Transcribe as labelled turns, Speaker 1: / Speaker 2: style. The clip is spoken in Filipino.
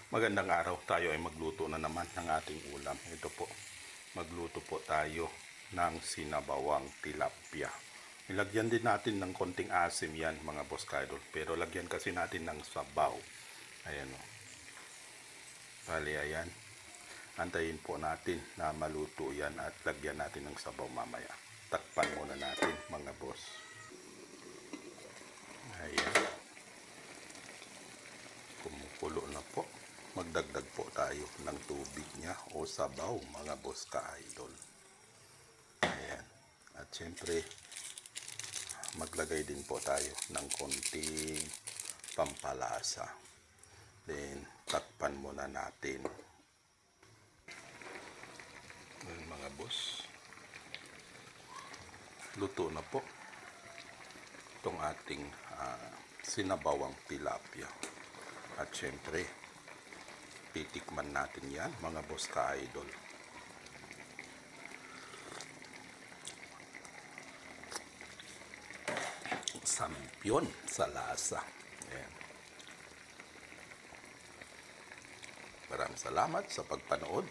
Speaker 1: Magandang araw, tayo ay magluto na naman ng ating ulam. Ito po, magluto po tayo ng sinabawang tilapia. Nilagyan din natin ng konting asim yan mga boss kaidol, pero lagyan kasi natin ng sabaw. Ayan o. Bali ayan. Antayin po natin na maluto yan at lagyan natin ng sabaw mamaya. Takpan muna natin mga boss. Ayan. Kumukulo na po. Magdagdag po tayo ng tubig niya o sabaw mga boss ka-idol. Ayan. At syempre, maglagay din po tayo ng konting pampalasa. Then, takpan muna natin. Ayan mga boss. Luto na po itong ating sinabawang tilapia. At syempre, titikman natin yan mga boss ka-idol. Sampyon sa lasa. Ayan. Maraming salamat sa pagpanood.